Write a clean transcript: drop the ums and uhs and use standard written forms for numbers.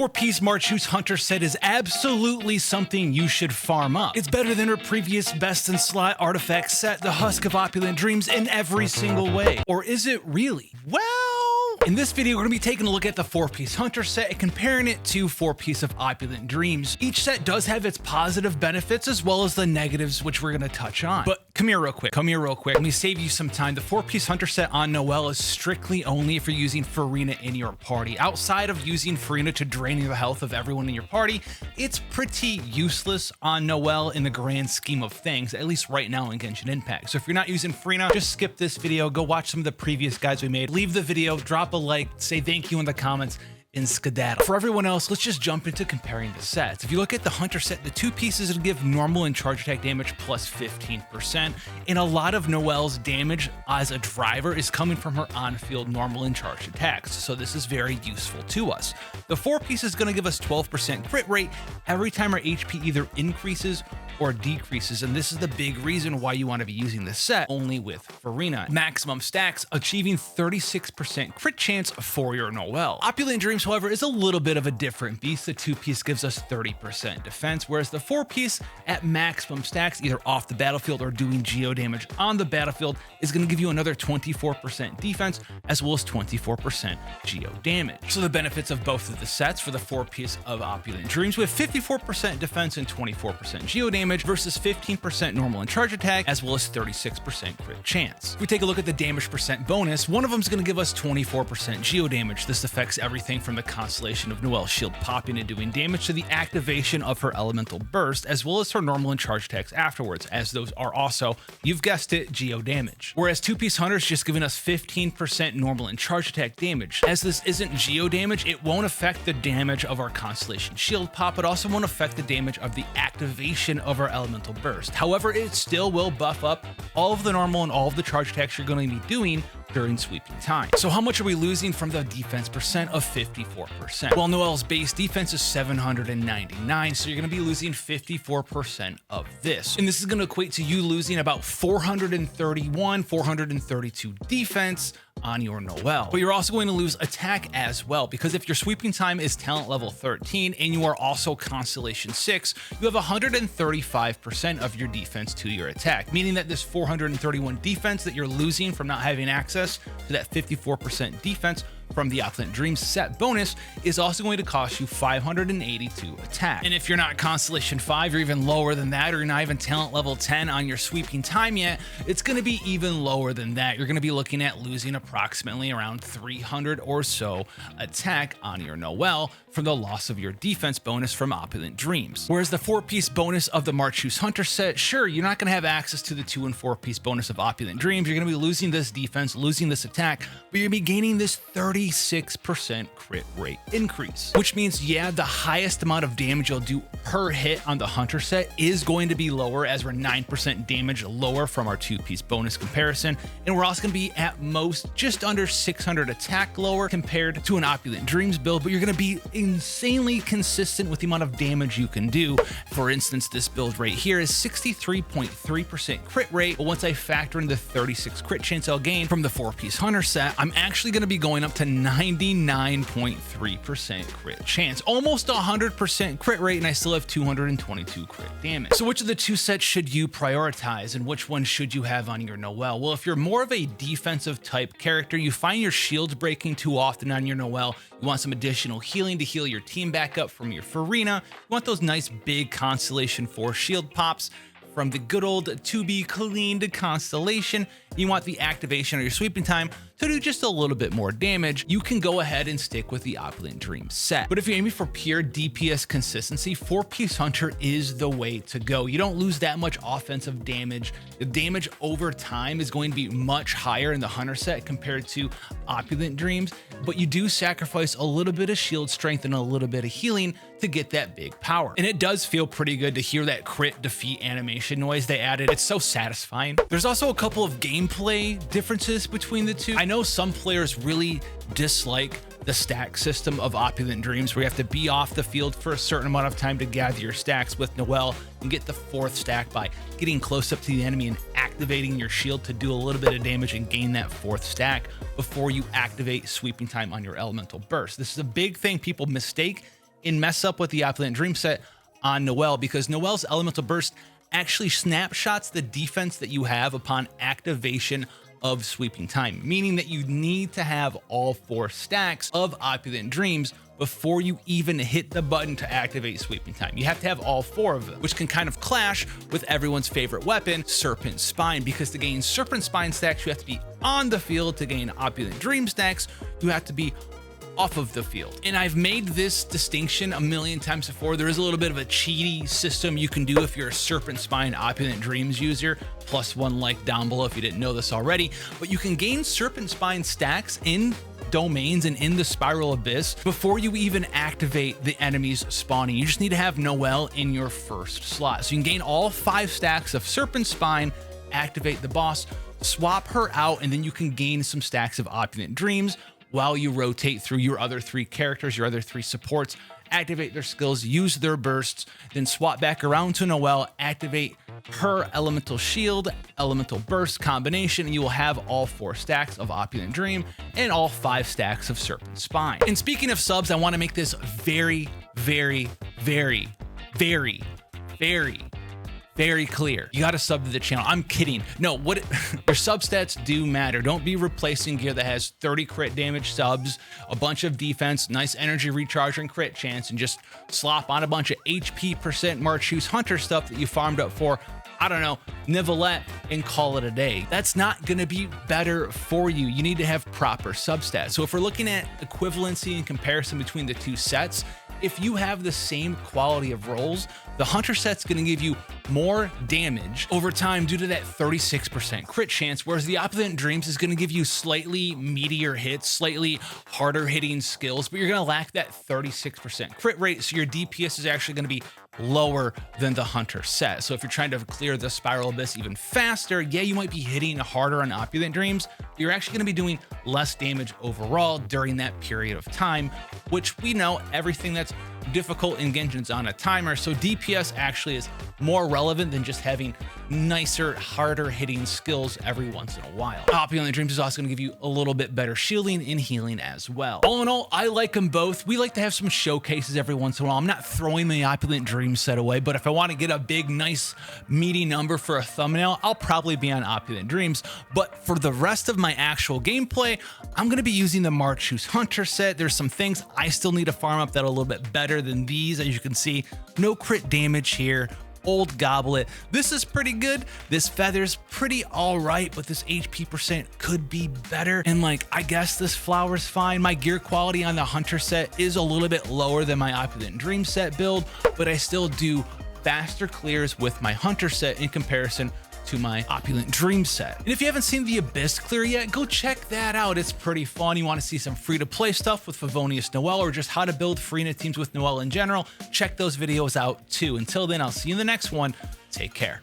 4-piece Marechaussee Hunter set is absolutely something you should farm up. It's better than her previous best in slot artifact set, the Husk of Opulent Dreams, in every single way. Or is it really? Well, in this video, we're going to be taking a look at the 4-piece Hunter set and comparing it to 4-piece of Opulent Dreams. Each set does have its positive benefits as well as the negatives, which we're going to touch on. But come here real quick. Let me save you some time. The 4-piece Hunter set on Noelle is strictly only if you're using Farina in your party. Outside of using Farina to drain the health of everyone in your party, it's pretty useless on Noelle in the grand scheme of things, at least right now in Genshin Impact. So if you're not using Farina, just skip this video, go watch some of the previous guides we made, leave the video, drop a like, say thank you in the comments, and skedaddle. For everyone else, let's just jump into comparing the sets. If you look at the Hunter set, the 2 pieces will give normal and charge attack damage plus 15%, and a lot of Noelle's damage as a driver is coming from her on-field normal and charged attacks, so this is very useful to us. The 4-piece is going to give us 12% crit rate every time our HP either increases or decreases, and this is the big reason why you want to be using this set only with Farina. Maximum stacks, achieving 36% crit chance for your Noelle. Opulent Dreams, however, is a little bit of a different beast. The 2-piece gives us 30% defense, whereas the 4-piece at maximum stacks, either off the battlefield or doing geo damage on the battlefield, is going to give you another 24% defense as well as 24% geo damage. So the benefits of both of the sets for the 4-piece of Opulent Dreams, with 54% defense and 24% geo damage versus 15% normal and charge attack, as well as 36% crit chance. If we take a look at the damage percent bonus, one of them is going to give us 24% geo damage. This affects everything from the constellation of Noelle's shield popping and doing damage to the activation of her elemental burst, as well as her normal and charge attacks afterwards, as those are also, you've guessed it, geo damage. Whereas 2-piece Hunter is just giving us 15% normal and charge attack damage. As this isn't geo damage, it won't affect the damage of our constellation shield pop. It also won't affect the damage of the activation of our elemental burst. However, it still will buff up all of the normal and all of the charge attacks you're going to be doing during sweeping time. So how much are we losing from the defense percent of 54%? Well, Noelle's base defense is 799, so you're going to be losing 54% of this. And this is going to equate to you losing about 431, 432 defense on your Noelle. But you're also going to lose attack as well, because if your sweeping time is talent level 13 and you are also constellation 6, you have 135% of your defense to your attack, meaning that this 431 defense that you're losing from not having access to that 54% defense from the Opulent Dreams set bonus is also going to cost you 582 attack. And if you're not Constellation 5 or even lower than that, or you're not even talent level 10 on your sweeping time yet, it's going to be even lower than that. You're going to be looking at losing approximately around 300 or so attack on your Noelle from the loss of your defense bonus from Opulent Dreams. Whereas the 4-piece bonus of the Marechaussee Hunter set, sure, you're not going to have access to the 2- and 4-piece bonus of Opulent Dreams. You're going to be losing this defense, losing this attack, but you're going to be gaining this 36% crit rate increase, which means, yeah, the highest amount of damage you'll do per hit on the Hunter set is going to be lower, as we're 9% damage lower from our 2-piece bonus comparison. And we're also going to be at most just under 600 attack lower compared to an Opulent Dreams build, but you're going to be insanely consistent with the amount of damage you can do. For instance, this build right here is 63.3% crit rate, but once I factor in the 36 crit chance I'll gain from the 4-piece Hunter set, I'm actually going to be going up to 99.3% crit chance, almost 100% crit rate, and I still have 222 crit damage. So which of the 2 sets should you prioritize, and which one should you have on your Noelle? Well, if you're more of a defensive type character, you find your shields breaking too often on your Noelle, you want some additional healing to heal your team back up from your Farina, you want those nice big Constellation 4 shield pops from the good old to be cleaned constellation, you want the activation of your sweeping time to do just a little bit more damage, you can go ahead and stick with the Opulent Dreams set. But if you're aiming for pure DPS consistency, 4-piece Hunter is the way to go. You don't lose that much offensive damage. The damage over time is going to be much higher in the Hunter set compared to Opulent Dreams, but you do sacrifice a little bit of shield strength and a little bit of healing to get that big power. And it does feel pretty good to hear that crit defeat animation noise they added. It's so satisfying. There's also a couple of gameplay differences between the 2. I know some players really dislike the stack system of Opulent Dreams, where you have to be off the field for a certain amount of time to gather your stacks. With Noelle, you get the 4th stack by getting close up to the enemy and activating your shield to do a little bit of damage and gain that 4th stack before you activate sweeping time on your elemental burst. This is a big thing people mistake and mess up with the Opulent Dream set on Noelle, because Noelle's Elemental Burst actually snapshots the defense that you have upon activation of Sweeping Time, meaning that you need to have all 4 stacks of Opulent Dreams before you even hit the button to activate Sweeping Time. You have to have all 4 of them, which can kind of clash with everyone's favorite weapon, Serpent Spine, because to gain Serpent Spine stacks, you have to be on the field. To gain Opulent Dream stacks, you have to be off of the field. And I've made this distinction a million times before. There is a little bit of a cheaty system you can do if you're a Serpent Spine Opulent Dreams user, +1 like down below if you didn't know this already. But you can gain Serpent Spine stacks in domains and in the Spiral Abyss before you even activate the enemies spawning. You just need to have Noelle in your first slot. So you can gain all 5 stacks of Serpent Spine, activate the boss, swap her out, and then you can gain some stacks of Opulent Dreams while you rotate through your other 3 characters, your other 3 supports, activate their skills, use their bursts, then swap back around to Noelle, activate her Elemental Shield, Elemental Burst combination, and you will have all 4 stacks of Opulent Dream and all 5 stacks of Serpent Spine. And speaking of subs, I want to make this very, very, very, very, very clear. You got to sub to the channel. I'm kidding. No, your sub stats do matter. Don't be replacing gear that has 30 crit damage subs, a bunch of defense, nice energy recharge and crit chance, and just slop on a bunch of HP % Marechaussee Hunter stuff that you farmed up for, I don't know, Nivelette, and call it a day. That's not going to be better for you. You need to have proper sub stats. So if we're looking at equivalency and comparison between the 2 sets, if you have the same quality of rolls, the Hunter set's going to give you more damage over time due to that 36% crit chance, whereas the Opulent Dreams is going to give you slightly meatier hits, slightly harder hitting skills, but you're going to lack that 36% crit rate, so your DPS is actually going to be lower than the Hunter set. So if you're trying to clear the Spiral Abyss even faster, yeah, you might be hitting harder on Opulent Dreams, but you're actually going to be doing less damage overall during that period of time, which we know everything that's difficult in Genshin's on a timer, so DPS actually is more relevant than just having nicer, harder hitting skills every once in a while. Opulent Dreams is also going to give you a little bit better shielding and healing as well. All in all, I like them both. We like to have some showcases every once in a while. I'm not throwing the Opulent Dreams set away, but if I want to get a big, nice, meaty number for a thumbnail, I'll probably be on Opulent Dreams. But for the rest of my actual gameplay, I'm going to be using the Marechaussee Hunter set. There's some things I still need to farm up that are a little bit better than these. As you can see, no crit damage here. Old Goblet. This is pretty good. This Feather's pretty all right, but this HP % could be better. And like, I guess this Flower's fine. My gear quality on the Hunter set is a little bit lower than my Opulent Dream set build, but I still do faster clears with my Hunter set in comparison to my Opulent Dream set. And if you haven't seen the Abyss clear yet, go check that out. It's pretty fun. You want to see some free-to-play stuff with Favonius Noelle, or just how to build Freenet teams with Noelle in general, check those videos out too. Until then, I'll see you in the next one. Take care.